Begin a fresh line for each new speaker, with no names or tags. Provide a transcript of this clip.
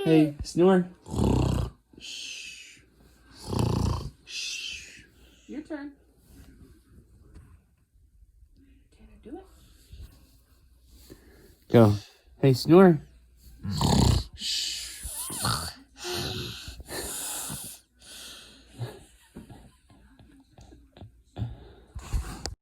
Hey, snore.
Your turn. Tanner, do it.
Go. Hey, snore.